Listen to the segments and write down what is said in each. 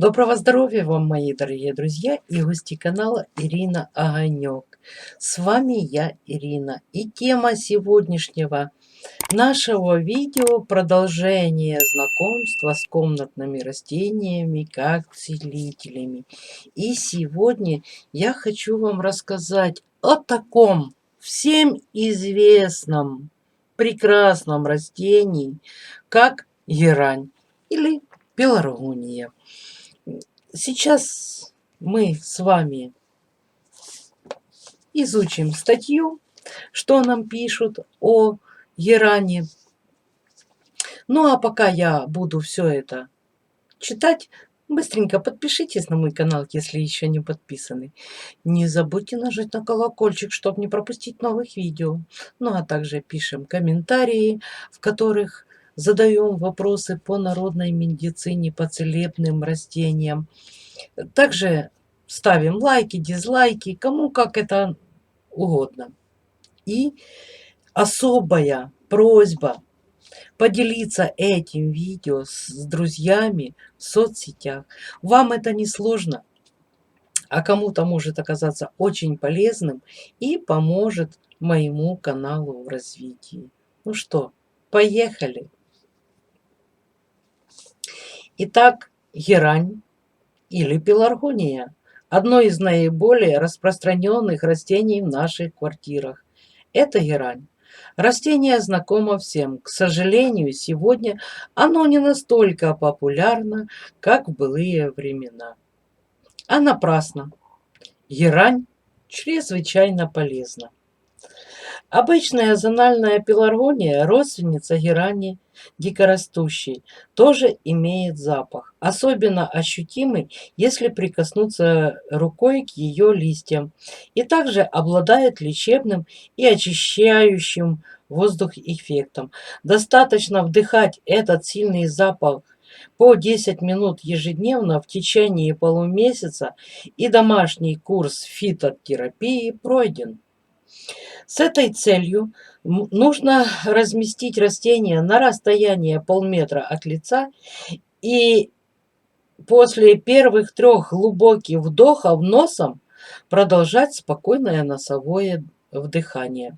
Доброго здоровья вам, мои дорогие друзья и гости канала Ирина Огонек. С вами я, Ирина, и тема сегодняшнего нашего видео — продолжение знакомства с комнатными растениями как целителями. И сегодня я хочу вам рассказать о таком всем известном прекрасном растении, как герань или пеларгония. Сейчас мы с вами изучим статью, что нам пишут о герани. Ну а пока я буду все это читать, быстренько подпишитесь на мой канал, если еще не подписаны. Не забудьте нажать на колокольчик, чтобы не пропустить новых видео. Ну а также пишем комментарии, в которых задаем вопросы по народной медицине, по целебным растениям. Также ставим лайки, дизлайки, кому как это угодно. И особая просьба поделиться этим видео с друзьями в соцсетях. Вам это не сложно, а кому-то может оказаться очень полезным и поможет моему каналу в развитии. Ну что, поехали. Итак, герань или пеларгония — одно из наиболее распространенных растений в наших квартирах. Это герань. Растение знакомо всем. К сожалению, сегодня оно не настолько популярно, как в былые времена. А напрасно. Герань чрезвычайно полезна. Обычная зональная пеларгония, родственница герани дикорастущей, тоже имеет запах, особенно ощутимый, если прикоснуться рукой к ее листьям, и также обладает лечебным и очищающим воздух эффектом. Достаточно вдыхать этот сильный запах по 10 минут ежедневно в течение полумесяца, и домашний курс фитотерапии пройден. С этой целью нужно разместить растение на расстоянии полметра от лица и после первых 3 глубоких вдохов носом продолжать спокойное носовое вдыхание.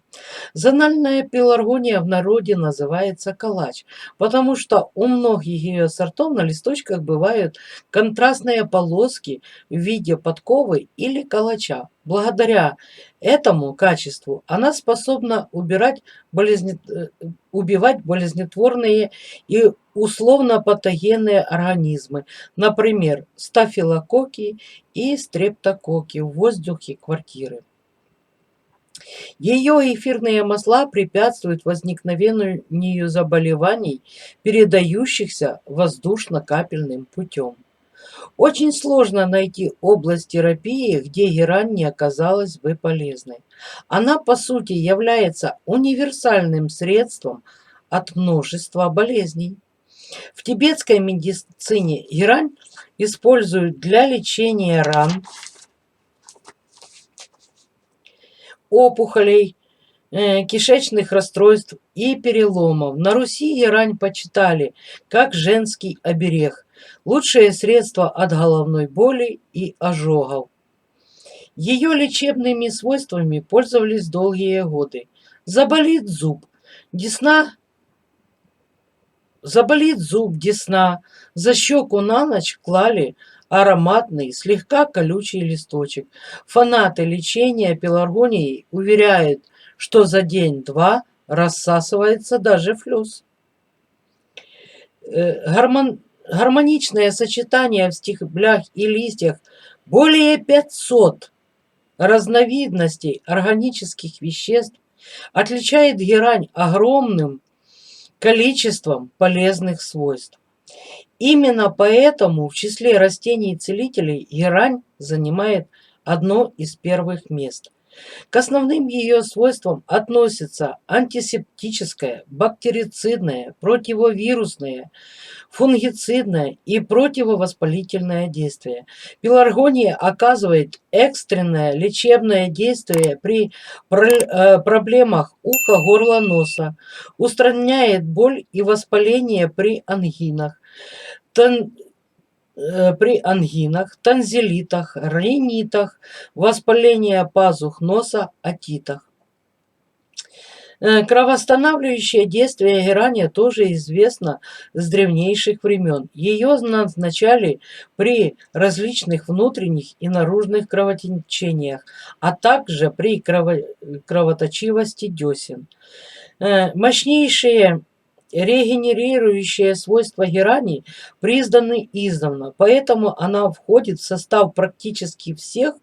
Зональная пеларгония в народе называется калач, потому что у многих ее сортов на листочках бывают контрастные полоски в виде подковы или калача. Благодаря этому качеству она способна убивать болезнетворные и условно-патогенные организмы, например, стафилококки и стрептококки в воздухе квартиры. Ее эфирные масла препятствуют возникновению заболеваний, передающихся воздушно-капельным путем. Очень сложно найти область терапии, где герань не оказалась бы полезной. Она, по сути, является универсальным средством от множества болезней. В тибетской медицине герань используют для лечения ран, опухолей, кишечных расстройств и переломов. На Руси герань почитали как женский оберег, лучшее средство от головной боли и ожогов. Ее лечебными свойствами пользовались долгие годы. Заболит зуб, десна, за щеку на ночь клали ароматный, слегка колючий листочек. Фанаты лечения пеларгонией уверяют, что за день-два рассасывается даже флюс. Гармоничное сочетание в стеблях и листьях более 500 разновидностей органических веществ отличает герань огромным количеством полезных свойств. Именно поэтому в числе растений-целителей герань занимает одно из первых мест. К основным ее свойствам относятся антисептическое, бактерицидное, противовирусное, фунгицидное и противовоспалительное действие. Пеларгония оказывает экстренное лечебное действие при проблемах уха, горла, носа, устраняет боль и воспаление при ангинах, при ангинах, танзелитах, ринитах, воспалении пазух носа, отитах. Кровоостанавливающее действие герани тоже известно с древнейших времен. Ее назначали при различных внутренних и наружных кровотечениях, а также при кровоточивости десен. Мощнейшие регенерирующие свойства герани признаны издавна, поэтому она входит в состав практически всех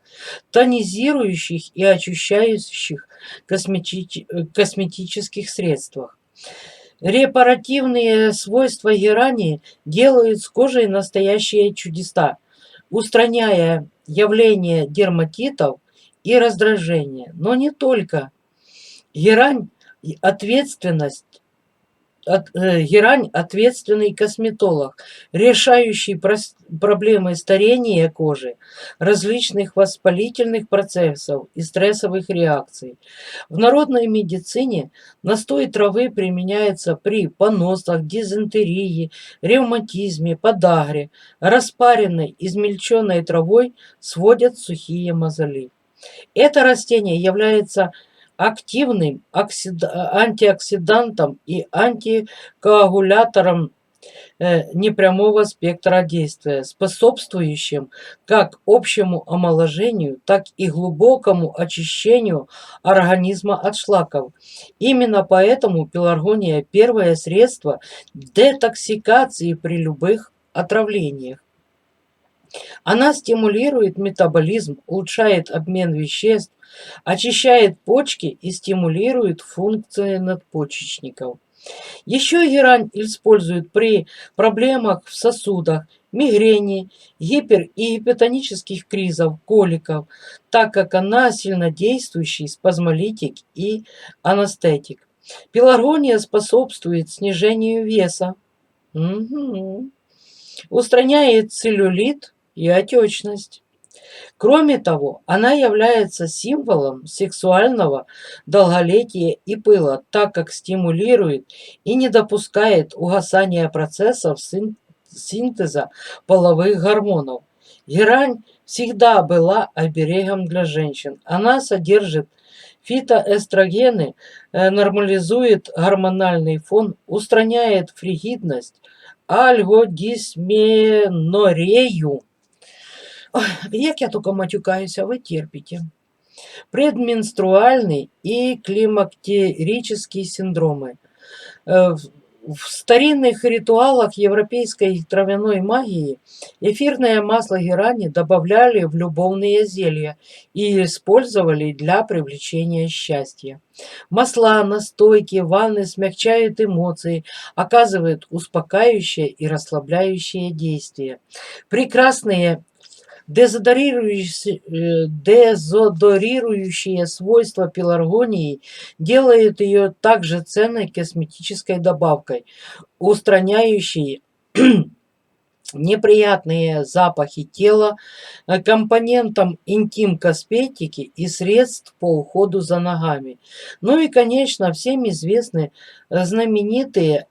тонизирующих и очищающих косметических средствах. Репаративные свойства герани делают с кожей настоящие чудеса, устраняя явление дерматитов и раздражения. Но не только. Герань ответственный косметолог, решающий проблемы старения кожи, различных воспалительных процессов и стрессовых реакций. В народной медицине настой травы применяется при поносах, дизентерии, ревматизме, подагре. Распаренной измельченной травой сводят сухие мозоли. Это растение является активным антиоксидантом и антикоагулятором непрямого спектра действия, способствующим как общему омоложению, так и глубокому очищению организма от шлаков. Именно поэтому пеларгония – первое средство детоксикации при любых отравлениях. Она стимулирует метаболизм, улучшает обмен веществ, очищает почки и стимулирует функции надпочечников. Еще герань используют при проблемах в сосудах, мигрени, и гипертонических кризов, коликов, так как она сильнодействующий спазмолитик и анестетик. Пеларгония способствует снижению веса, устраняет целлюлит и отечность. Кроме того, она является символом сексуального долголетия и пыла, так как стимулирует и не допускает угасания процессов синтеза половых гормонов. Герань всегда была оберегом для женщин. Она содержит фитоэстрогены, нормализует гормональный фон, устраняет фригидность, альгодисменорею. Як я только матюкаюсь, а вы терпите. Предменструальный и климактерические синдромы. В старинных ритуалах европейской травяной магии эфирное масло герани добавляли в любовные зелья и использовали для привлечения счастья. Масла, настойки, ванны смягчают эмоции, оказывают успокаивающее и расслабляющее действие. Прекрасные дезодорирующие свойства пеларгонии делают ее также ценной косметической добавкой, устраняющей неприятные запахи тела, компонентом интим-косметики и средств по уходу за ногами. Ну и, конечно, всем известны знаменитые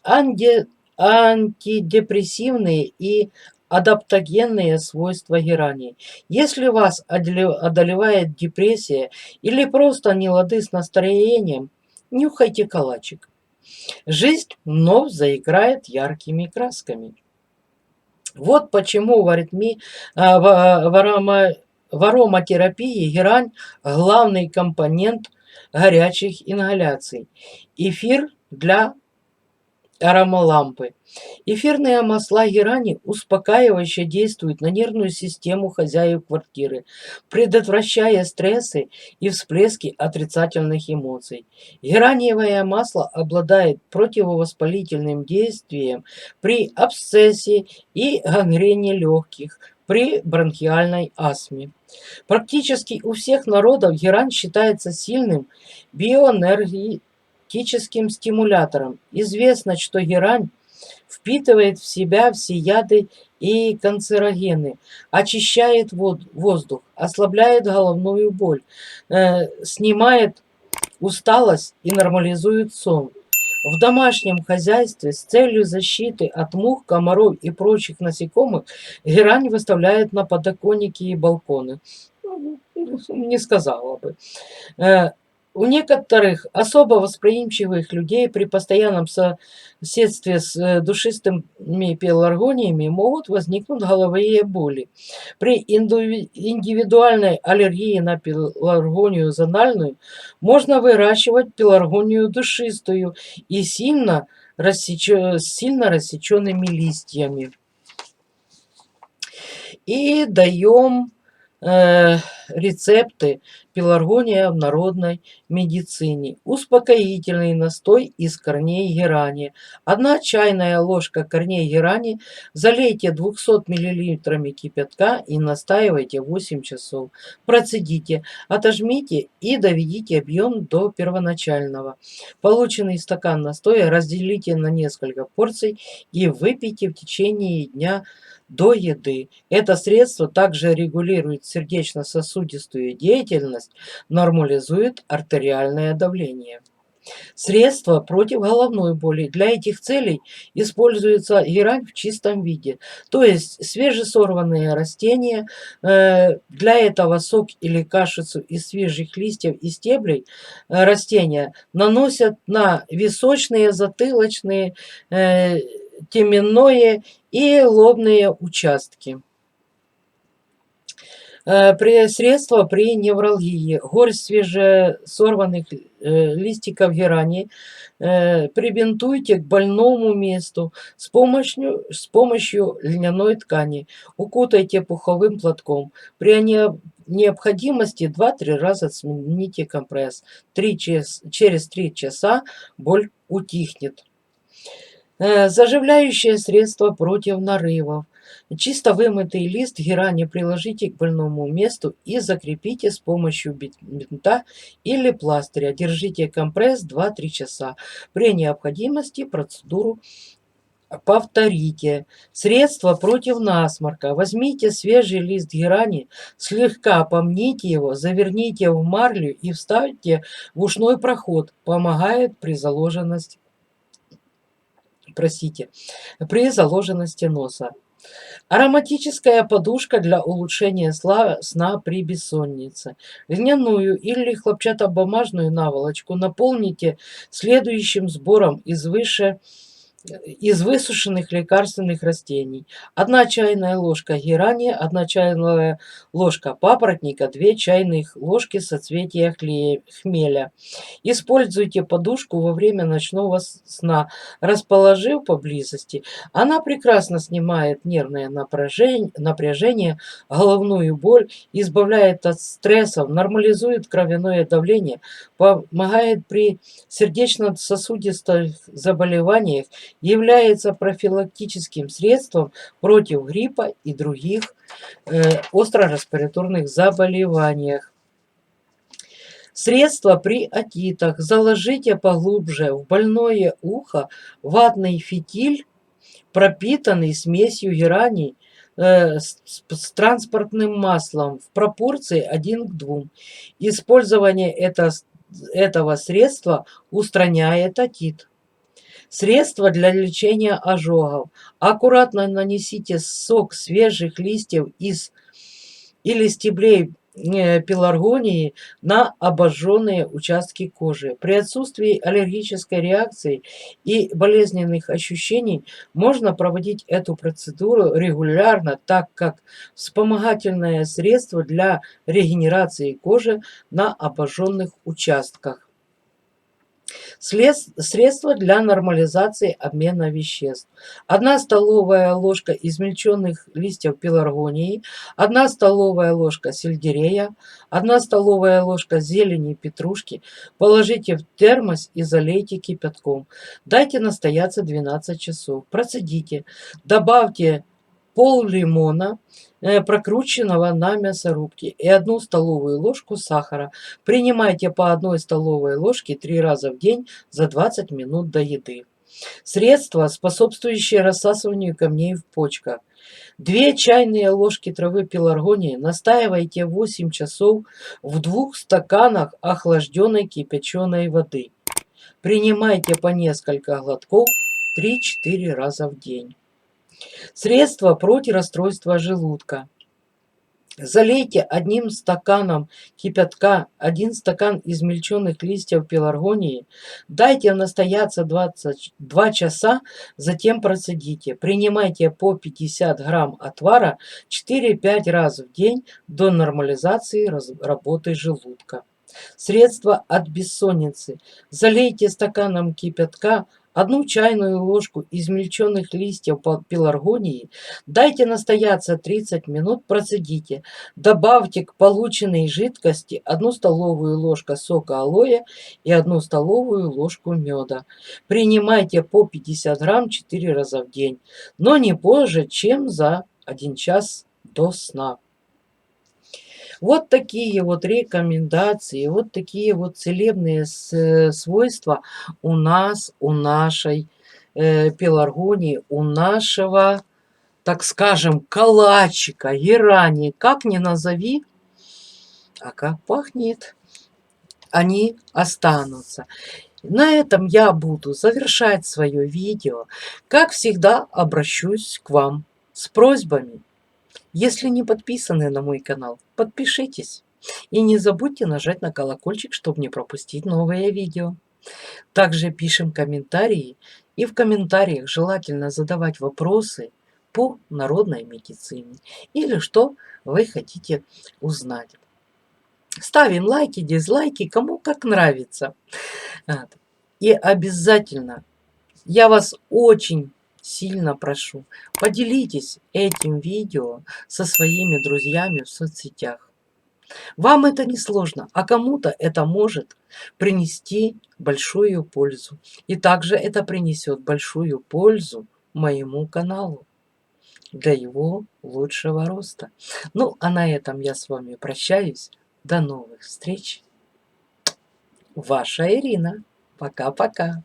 антидепрессивные и адаптогенные свойства герани. Если вас одолевает депрессия или просто нелады с настроением, нюхайте калачик. Жизнь вновь заиграет яркими красками. Вот почему в ароматерапии герань – главный компонент горячих ингаляций. Эфир для аромалампы. Эфирные масла герани успокаивающе действуют на нервную систему хозяев квартиры, предотвращая стрессы и всплески отрицательных эмоций. Гераниевое масло обладает противовоспалительным действием при абсцессе и гангрене легких, при бронхиальной астме. Практически у всех народов герань считается сильным биоэнергетическим стимулятором. Известно, что герань впитывает в себя все яды и канцерогены, очищает воздух, ослабляет головную боль, снимает усталость и нормализует сон. В домашнем хозяйстве с целью защиты от мух, комаров и прочих насекомых герань выставляют на подоконники и балконы. Не сказала бы. Э, У некоторых особо восприимчивых людей при постоянном соседстве с душистыми пеларгониями могут возникнуть головные боли. При индивидуальной аллергии на пеларгонию зональную можно выращивать пеларгонию душистую и с сильно рассеченными листьями. И даем рецепты пеларгония в народной медицине. Успокоительный настой из корней герани. 1 чайная ложка корней герани залейте 200 мл кипятка и настаивайте 8 часов. Процедите, отожмите и доведите объем до первоначального. Полученный стакан настоя разделите на несколько порций и выпейте в течение дня до еды. Это средство также регулирует сердечно-сосудистую деятельность, нормализует артериальное давление. Средства против головной боли. Для этих целей используется герань в чистом виде, то есть свежесорванные растения. Для этого сок или кашицу из свежих листьев и стеблей растения наносят на височные, затылочные, теменное и лобные участки. Средства при невралгии. Горсть свежесорванных листиков герани прибинтуйте к больному месту с помощью льняной ткани. Укутайте пуховым платком. При необходимости 2-3 раза смените компресс. Через 3 часа боль утихнет. Заживляющее средство против нарывов. Чисто вымытый лист герани приложите к больному месту и закрепите с помощью бинта или пластыря. Держите компресс 2-3 часа. При необходимости процедуру повторите. Средство против насморка. Возьмите свежий лист герани, слегка помните его, заверните в марлю и вставьте в ушной проход. Помогает при заложенности носа. Ароматическая подушка для улучшения сна при бессоннице. Льняную или хлопчатобумажную наволочку наполните следующим сбором из высушенных лекарственных растений. 1 чайная ложка герани, 1 чайная ложка папоротника, 2 чайных ложки соцветия хмеля. Используйте подушку во время ночного сна, расположив поблизости. Она прекрасно снимает нервное напряжение, головную боль, избавляет от стрессов, нормализует кровяное давление, помогает при сердечно-сосудистых заболеваниях, является профилактическим средством против гриппа и других остро-респираторных заболеваниях. Средство при отитах. Заложите поглубже в больное ухо ватный фитиль, пропитанный смесью герани с транспортным маслом в пропорции 1 к 2. Использование этого средства устраняет отит. Средство для лечения ожогов. Аккуратно нанесите сок свежих листьев или стеблей пеларгонии на обожженные участки кожи. При отсутствии аллергической реакции и болезненных ощущений можно проводить эту процедуру регулярно, так как вспомогательное средство для регенерации кожи на обожженных участках. Средства для нормализации обмена веществ. 1 столовая ложка измельченных листьев пеларгонии, 1 столовая ложка сельдерея, 1 столовая ложка зелени петрушки. Положите в термос и залейте кипятком. Дайте настояться 12 часов. Процедите. Добавьте пол-лимона, прокрученного на мясорубке, и 1 столовую ложку сахара. Принимайте по 1 столовой ложке 3 раза в день за 20 минут до еды. Средство, способствующее рассасыванию камней в почках. 2 чайные ложки травы пеларгонии настаивайте 8 часов в 2 стаканах охлажденной кипяченой воды. Принимайте по несколько глотков 3-4 раза в день. Средство против расстройства желудка. Залейте 1 стаканом кипятка 1 стакан измельченных листьев пеларгонии, дайте настояться 22 часа, затем процедите. Принимайте по 50 грамм отвара 4-5 раз в день до нормализации работы желудка. Средство от бессонницы. Залейте стаканом кипятка 1 чайную ложку измельченных листьев пеларгонии, дайте настояться 30 минут, процедите. Добавьте к полученной жидкости 1 столовую ложку сока алоэ и 1 столовую ложку меда. Принимайте по 50 грамм 4 раза в день, но не позже, чем за 1 час до сна. Вот такие вот рекомендации, вот такие вот целебные свойства у нас, у нашей пеларгонии, у нашего, так скажем, калачика, герани, как ни назови, а как пахнет, они останутся. На этом я буду завершать свое видео. Как всегда, обращусь к вам с просьбами. Если не подписаны на мой канал, подпишитесь. И не забудьте нажать на колокольчик, чтобы не пропустить новые видео. Также пишем комментарии. И в комментариях желательно задавать вопросы по народной медицине. Или что вы хотите узнать. Ставим лайки, дизлайки, кому как нравится. И обязательно, я вас очень сильно прошу, поделитесь этим видео со своими друзьями в соцсетях. Вам это не сложно, а кому-то это может принести большую пользу. И также это принесет большую пользу моему каналу для его лучшего роста. Ну, а на этом я с вами прощаюсь. До новых встреч. Ваша Ирина. Пока-пока.